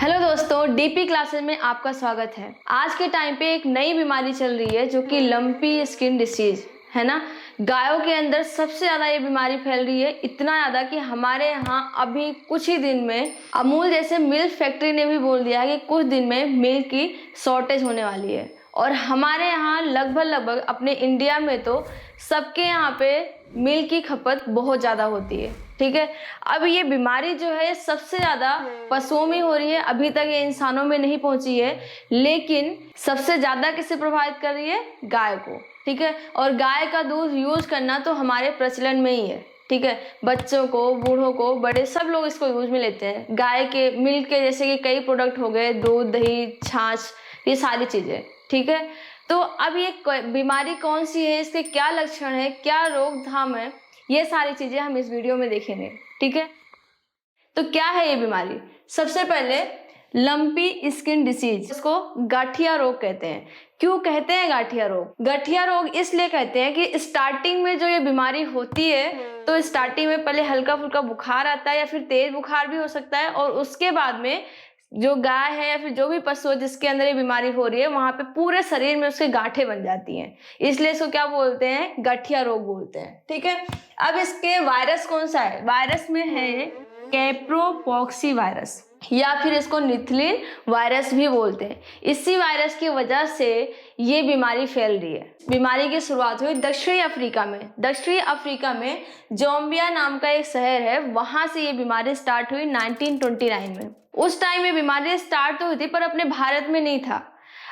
Hello दोस्तों, DP classes में आपका स्वागत है। आज के टाइम पे एक नई बीमारी चल रही है जो कि लंपी स्किन डिसीज है ना। गायों के अंदर सबसे ज़्यादा ये बीमारी फैल रही है, इतना ज़्यादा कि हमारे यहाँ अभी कुछ ही दिन में अमूल जैसे मिल्क फैक्ट्री ने भी बोल दिया है कि कुछ दिन में मिल्क की शॉर्टेज होने वाली है। और हमारे यहाँ लगभग अपने इंडिया में तो सबके यहाँ पे मिल्क की खपत बहुत ज़्यादा होती है, ठीक है। अब ये बीमारी जो है सबसे ज़्यादा पशुओं में हो रही है, अभी तक ये इंसानों में नहीं पहुंची है, लेकिन सबसे ज़्यादा किसे प्रभावित कर रही है? गाय को, ठीक है। और गाय का दूध यूज करना तो हमारे प्रचलन में ही है, ठीक है। बच्चों को, बूढ़ों को, बड़े सब लोग इसको यूज में लेते हैं। गाय के मिल्क के जैसे कि कई प्रोडक्ट हो गए, दूध, दही, छाछ, ये सारी चीज़ें, ठीक है। तो अब ये बीमारी कौन सी है, इसके क्या लक्षण है, क्या रोकथाम है, ये सारी चीज़ें हम इस वीडियो में देखेंगे, ठीक है। तो क्या है ये बीमारी? सबसे पहले लंपी स्किन डिसीज, इसको गठिया रोग कहते हैं। क्यों कहते हैं गठिया रोग? गठिया रोग इसलिए कहते हैं कि स्टार्टिंग में जो ये बीमारी होती है तो स्टार्टिंग में पहले हल्का फुल्का बुखार आता है या फिर तेज बुखार भी हो सकता है, और उसके बाद में जो गाय है या फिर जो भी पशु है जिसके अंदर ये बीमारी हो रही है वहां पे पूरे शरीर में उसके गांठें बन जाती हैं, इसलिए इसको क्या बोलते हैं? गठिया रोग बोलते हैं, ठीक है। अब इसके वायरस कौन सा है? वायरस में है कैप्रोपॉक्सी वायरस, या फिर इसको निथलिन वायरस भी बोलते हैं। इसी वायरस की वजह से ये बीमारी फैल रही है। बीमारी की शुरुआत हुई दक्षिणी अफ्रीका में। दक्षिणी अफ्रीका में जोम्बिया नाम का एक शहर है, वहां से ये बीमारी स्टार्ट हुई 1929 में। उस टाइम में बीमारी स्टार्ट तो हुई थी पर अपने भारत में नहीं था।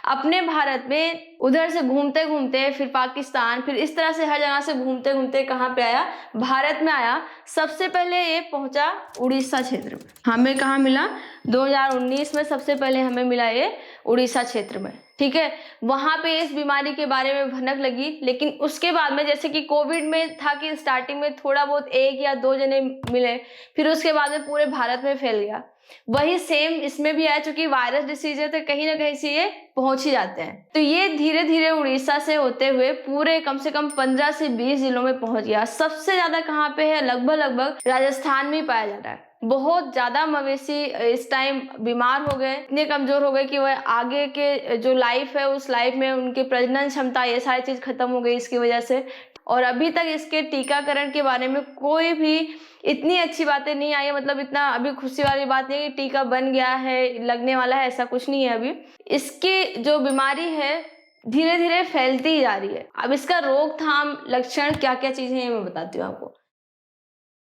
अपने भारत में उधर से घूमते घूमते फिर पाकिस्तान, फिर इस तरह से हर जगह से घूमते घूमते कहाँ पे आया? भारत में आया। सबसे पहले ये पहुंचा उड़ीसा क्षेत्र में। हमें कहाँ मिला? 2019 में सबसे पहले हमें मिला ये उड़ीसा क्षेत्र में, ठीक है। वहां पे इस बीमारी के बारे में भनक लगी, लेकिन उसके बाद में जैसे कि कोविड में था कि स्टार्टिंग में थोड़ा बहुत एक या दो जने मिले, फिर उसके बाद में पूरे भारत में फैल गया। वही सेम इसमें भी है, चूंकि वायरस डिसीज है तो कहीं ना कहीं से ये पहुंच ही जाते हैं। तो ये धीरे धीरे उड़ीसा से होते हुए पूरे कम से कम 15 से 20 जिलों में पहुंच गया। सबसे ज्यादा कहाँ पे है? लगभग राजस्थान में ही पाया जा रहा है। बहुत ज्यादा मवेशी इस टाइम बीमार हो गए, इतने कमजोर हो गए कि वह आगे के जो लाइफ है उस लाइफ में उनकी प्रजनन क्षमता, ये सारी चीज खत्म हो गई इसकी वजह से। और अभी तक इसके टीकाकरण के बारे में कोई भी इतनी अच्छी बातें नहीं आई है, मतलब इतना अभी खुशी वाली बात नहीं है कि टीका बन गया है, लगने वाला है, ऐसा कुछ नहीं है अभी। इसकी जो बीमारी है धीरे धीरे फैलती ही जा रही है। अब इसका रोकथाम, लक्षण क्या क्या चीजें हैं मैं बताती हूँ आपको।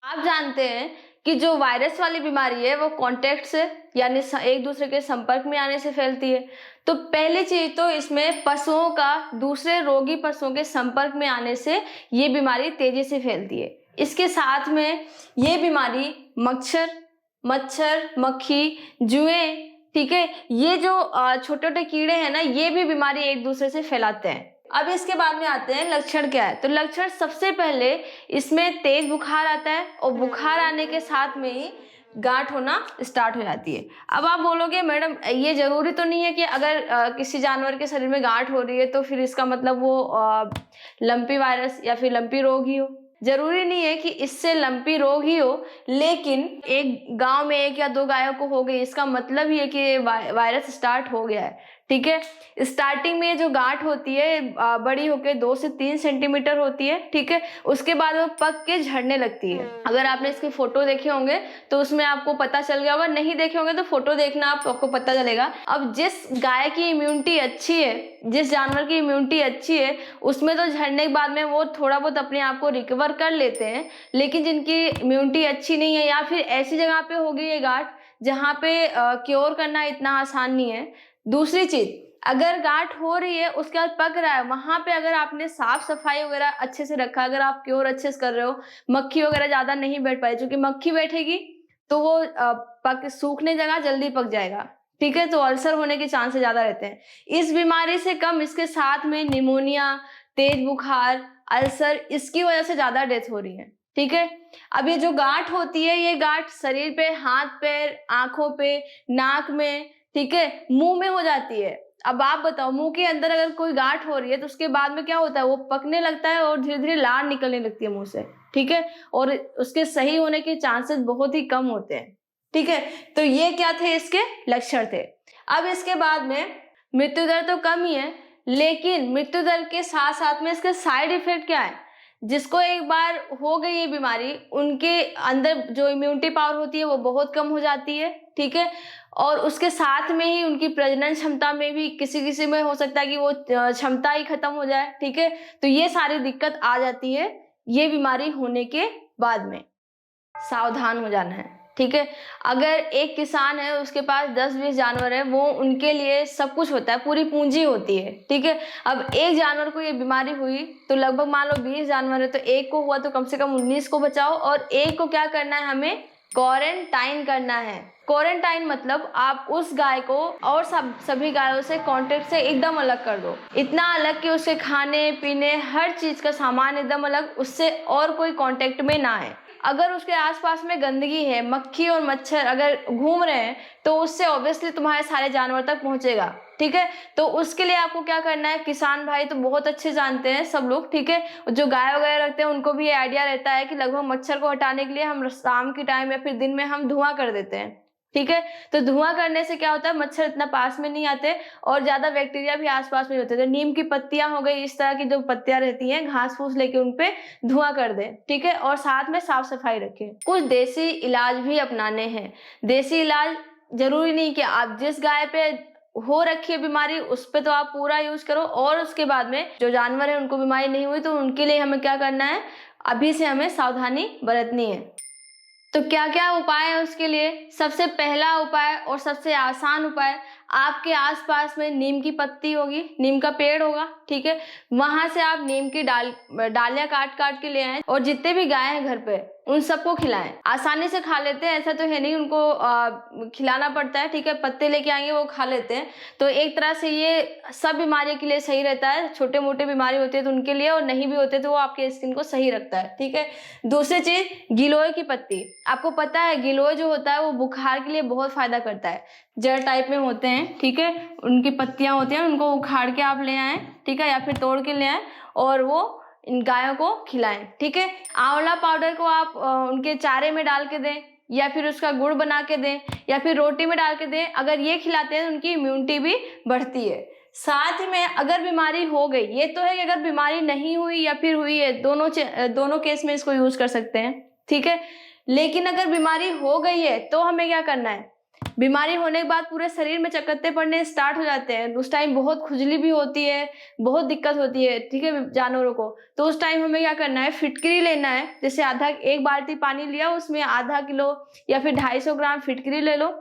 आप जानते हैं कि जो वायरस वाली बीमारी है वो कॉन्टेक्ट से, यानी एक दूसरे के संपर्क में आने से फैलती है। तो पहली चीज तो इसमें पशुओं का दूसरे रोगी पशुओं के संपर्क में आने से ये बीमारी तेजी से फैलती है। इसके साथ में ये बीमारी मच्छर, मक्खी, जुएं, ठीक है, ये जो छोटे छोटे कीड़े हैं ना, ये भी बीमारी एक दूसरे से फैलाते हैं। अब इसके बाद में आते हैं लक्षण क्या है। तो लक्षण सबसे पहले इसमें तेज बुखार आता है, और बुखार आने के साथ में ही गांठ होना स्टार्ट हो जाती है। अब आप बोलोगे मैडम ये जरूरी तो नहीं है कि अगर किसी जानवर के शरीर में गांठ हो रही है तो फिर इसका मतलब वो लंपी वायरस या फिर लंपी रोग ही हो। जरूरी नहीं है कि इससे लंपी रोग ही हो, लेकिन एक गांव में एक या दो गायों को हो गई इसका मतलब ही है कि वायरस स्टार्ट हो गया है, ठीक है। स्टार्टिंग में जो गांठ होती है बड़ी होकर 2 से 3 सेंटीमीटर होती है, ठीक है। उसके बाद वो पक के झड़ने लगती है। अगर आपने इसके फोटो देखे होंगे तो उसमें आपको पता चल गया होगा, नहीं देखे होंगे तो फोटो देखना, आपको पता चलेगा। अब जिस गाय की इम्यूनिटी अच्छी है, जिस जानवर की इम्यूनिटी अच्छी है, उसमें तो झड़ने के बाद में वो थोड़ा बहुत अपने आप को रिकवर कर लेते हैं, लेकिन जिनकी इम्यूनिटी अच्छी नहीं है या फिर ऐसी जगह पे हो गई है गांठ जहाँ पे क्योर करना इतना आसान नहीं है। दूसरी चीज, अगर गांठ हो रही है उसके बाद पक रहा है, वहां पे अगर आपने साफ सफाई वगैरह अच्छे से रखा, अगर आप क्योर अच्छे से कर रहे हो, मक्खी वगैरह ज्यादा नहीं बैठ पाई, क्योंकि मक्खी बैठेगी तो वो पक सूखने जगह जल्दी पक जाएगा, ठीक है। तो अल्सर होने के चांसेस ज्यादा रहते हैं। इस बीमारी से कम इसके साथ में निमोनिया, तेज बुखार, अल्सर, इसकी वजह से ज्यादा डेथ हो रही है, ठीक है। अब ये जो गांठ होती है, ये गांठ शरीर पे, हाथ पैर, आंखों पे, नाक में, ठीक है, मुंह में हो जाती है। अब आप बताओ, मुंह के अंदर अगर कोई गांठ हो रही है तो उसके बाद में क्या होता है? वो पकने लगता है और धीरे धीरे लार निकलने लगती है मुंह से, ठीक है। और उसके सही होने के चांसेस बहुत ही कम होते हैं। ठीक है, तो ये क्या थे, इसके लक्षण थे। अब इसके बाद में मृत्यु दर तो कम ही है, लेकिन मृत्यु दर के साथ साथ में इसके साइड इफेक्ट क्या है। जिसको एक बार हो गई ये बीमारी, उनके अंदर जो इम्यूनिटी पावर होती है वो बहुत कम हो जाती है, ठीक है, और उसके साथ में ही उनकी प्रजनन क्षमता में भी किसी किसी में हो सकता है कि वो क्षमता ही खत्म हो जाए, ठीक है। तो ये सारी दिक्कत आ जाती है ये बीमारी होने के बाद में। सावधान हो जाना है, ठीक है। अगर एक किसान है, उसके पास 10-20 जानवर है, वो उनके लिए सब कुछ होता है, पूरी पूंजी होती है, ठीक है। अब एक जानवर को ये बीमारी हुई तो लगभग मान लो 20 जानवर है, तो एक को हुआ तो कम से कम 19 को बचाओ, और एक को क्या करना है, हमें क्वारंटाइन करना है। क्वारंटाइन मतलब आप उस गाय को और सभी गायों से कांटेक्ट से एकदम अलग कर दो, इतना अलग कि उसके खाने पीने हर चीज का सामान एकदम अलग, उससे और कोई कांटेक्ट में ना आए। अगर उसके आसपास में गंदगी है, मक्खी और मच्छर अगर घूम रहे हैं, तो उससे ऑब्वियसली तुम्हारे सारे जानवर तक पहुंचेगा, ठीक है। तो उसके लिए आपको क्या करना है, किसान भाई तो बहुत अच्छे जानते हैं सब लोग, ठीक है। जो गाय वगैरह रखते हैं उनको भी ये आइडिया रहता है कि लगभग मच्छर को हटाने के लिए हम शाम के टाइम या फिर दिन में हम धुआं कर देते हैं, ठीक है। तो धुआं करने से क्या होता है, मच्छर इतना पास में नहीं आते और ज्यादा बैक्टीरिया भी आसपास में होते हैं। तो नीम की पत्तियां हो गई, इस तरह की जो पत्तियां रहती हैं, घास फूस लेके उनपे धुआं कर दें, ठीक है, और साथ में साफ सफाई रखें। कुछ देसी इलाज भी अपनाने हैं। देसी इलाज जरूरी नहीं कि आप जिस गाय पे हो रखी है बीमारी उस पे तो आप पूरा यूज करो, और उसके बाद में जो जानवर है उनको बीमारी नहीं हुई तो उनके लिए हमें क्या करना है, अभी से हमें सावधानी बरतनी है। तो क्या क्या उपाय है उसके लिए। सबसे पहला उपाय और सबसे आसान उपाय, आपके आसपास में नीम की पत्ती होगी, नीम का पेड़ होगा, ठीक है, वहां से आप नीम की डालियां काट काट के ले आए, और जितने भी गाय हैं घर पे उन सबको खिलाएं। आसानी से खा लेते हैं, ऐसा तो है नहीं उनको खिलाना पड़ता है, ठीक है, पत्ते लेके आएंगे वो खा लेते हैं। तो एक तरह से ये सब बीमारियों के लिए सही रहता है। छोटे मोटे बीमारी होती है तो उनके लिए, और नहीं भी होते तो वो आपके स्किन को सही रखता है, ठीक है। दूसरी चीज, गिलोय की पत्ती। आपको पता है गिलोय जो होता है वो बुखार के लिए बहुत फायदा करता है। जड़ टाइप में होते हैं, ठीक है, उनकी पत्तियां होती हैं, उनको उखाड़ के आप ले आएं, ठीक है, या फिर तोड़ के ले आएं और वो इन गायों को खिलाएं, ठीक है। आंवला पाउडर को आप उनके चारे में डाल के दें, या फिर उसका गुड़ बना के दें, या फिर रोटी में डाल के दें। अगर ये खिलाते हैं तो उनकी इम्यूनिटी भी बढ़ती है। साथ ही में अगर बीमारी हो गई, ये तो है कि अगर बीमारी नहीं हुई या फिर हुई है, दोनों केस में इसको यूज कर सकते हैं, ठीक है। लेकिन अगर बीमारी हो गई है तो हमें क्या करना है, बीमारी होने के बाद पूरे शरीर में चकत्ते पड़ने स्टार्ट हो जाते हैं, उस टाइम बहुत खुजली भी होती है, बहुत दिक्कत होती है, ठीक है, जानवरों को। तो उस टाइम हमें क्या करना है, फिटकरी लेना है। जैसे एक बाल्टी पानी लिया, उसमें आधा किलो या फिर 250 ग्राम फिटकरी ले लो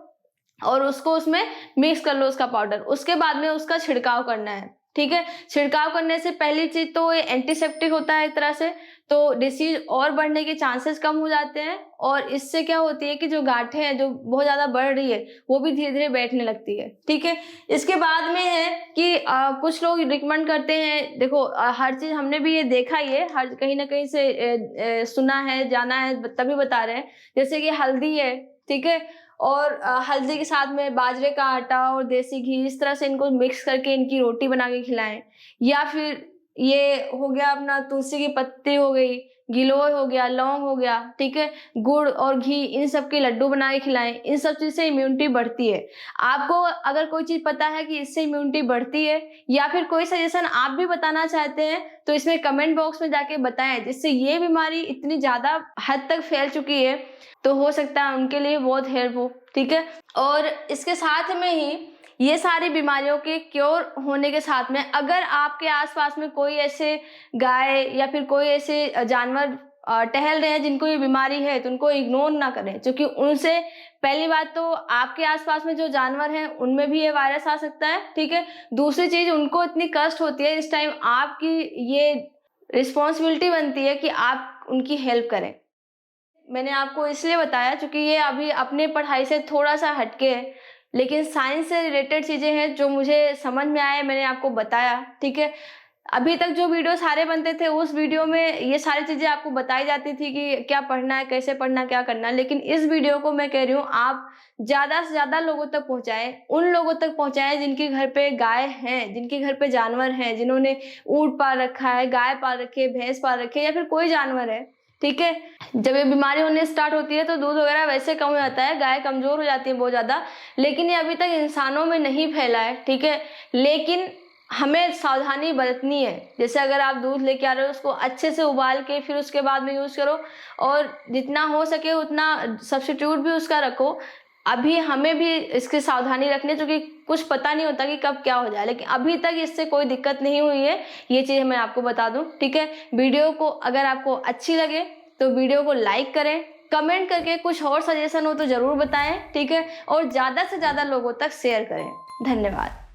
और उसको उसमें मिक्स कर लो, उसका पाउडर। उसके बाद में उसका छिड़काव करना है, ठीक है। छिड़काव करने से पहली चीज तो ये एंटीसेप्टिक होता है एक तरह से, तो डिसीज और बढ़ने के चांसेस कम हो जाते हैं, और इससे क्या होती है कि जो गांठें हैं जो बहुत ज्यादा बढ़ रही है वो भी धीरे धीरे बैठने लगती है, ठीक है। इसके बाद में है कि कुछ लोग रिकमेंड करते हैं, देखो हर चीज हमने भी ये देखा ही है, हर कहीं ना कहीं से सुना है, जाना है, तभी बता रहे हैं। जैसे कि हल्दी है, ठीक है, और हल्दी के साथ में बाजरे का आटा और देसी घी, इस तरह से इनको मिक्स करके इनकी रोटी बना के खिलाएं। या फिर ये हो गया अपना तुलसी की पत्ती हो गई, गिलोय हो गया, लौंग हो गया, ठीक है, गुड़ और घी, इन सब के लड्डू बना के खिलाएं। इन सब चीज से इम्यूनिटी बढ़ती है। आपको अगर कोई चीज पता है कि इससे इम्यूनिटी बढ़ती है, या फिर कोई सजेशन आप भी बताना चाहते हैं, तो इसमें कमेंट बॉक्स में जाके बताएं, जिससे ये बीमारी इतनी ज्यादा हद तक फैल चुकी है तो हो सकता है उनके लिए बहुत हेल्प हो, ठीक है। और इसके साथ में ही ये सारी बीमारियों के क्योर होने के साथ में, अगर आपके आसपास में कोई ऐसे गाय या फिर कोई ऐसे जानवर टहल रहे हैं जिनको ये बीमारी है, तो उनको इग्नोर ना करें, क्योंकि उनसे पहली बात तो आपके आसपास में जो जानवर हैं उनमें भी ये वायरस आ सकता है, ठीक है। दूसरी चीज, उनको इतनी कष्ट होती है, इस टाइम आपकी ये रिस्पॉन्सिबिलिटी बनती है कि आप उनकी हेल्प करें। मैंने आपको इसलिए बताया क्योंकि ये अभी अपने पढ़ाई से थोड़ा सा हटके है, लेकिन साइंस से रिलेटेड चीजें हैं जो मुझे समझ में आए, मैंने आपको बताया, ठीक है। अभी तक जो वीडियो सारे बनते थे उस वीडियो में ये सारी चीजें आपको बताई जाती थी कि क्या पढ़ना है, कैसे पढ़ना, क्या करना है, लेकिन इस वीडियो को मैं कह रही हूँ आप ज्यादा से ज्यादा लोगों तक पहुंचाएं, उन लोगों तक पहुंचाएं जिनके घर पे गाय हैं, जिनके घर पे जानवर हैं, जिन्होंने ऊंट पाल रखा है, गाय पाल रखी है, भैंस पाल रखी है, या फिर कोई जानवर है, ठीक है। जब ये बीमारी होने स्टार्ट होती है तो दूध वगैरह वैसे कम हो जाता है, गाय कमजोर हो जाती है बहुत ज़्यादा, लेकिन ये अभी तक इंसानों में नहीं फैला है, ठीक है। लेकिन हमें सावधानी बरतनी है। जैसे अगर आप दूध लेके आ रहे हो उसको अच्छे से उबाल के फिर उसके बाद में यूज़ करो, और जितना हो सके उतना सब्स्टिट्यूट भी उसका रखो। अभी हमें भी इसकी सावधानी रखनी है, क्योंकि कुछ पता नहीं होता कि कब क्या हो जाए, लेकिन अभी तक इससे कोई दिक्कत नहीं हुई है, ये चीज़ मैं आपको बता दूं, ठीक है। वीडियो को अगर आपको अच्छी लगे तो वीडियो को लाइक करें, कमेंट करके कुछ और सजेशन हो तो ज़रूर बताएं, ठीक है, और ज़्यादा से ज़्यादा लोगों तक शेयर करें। धन्यवाद।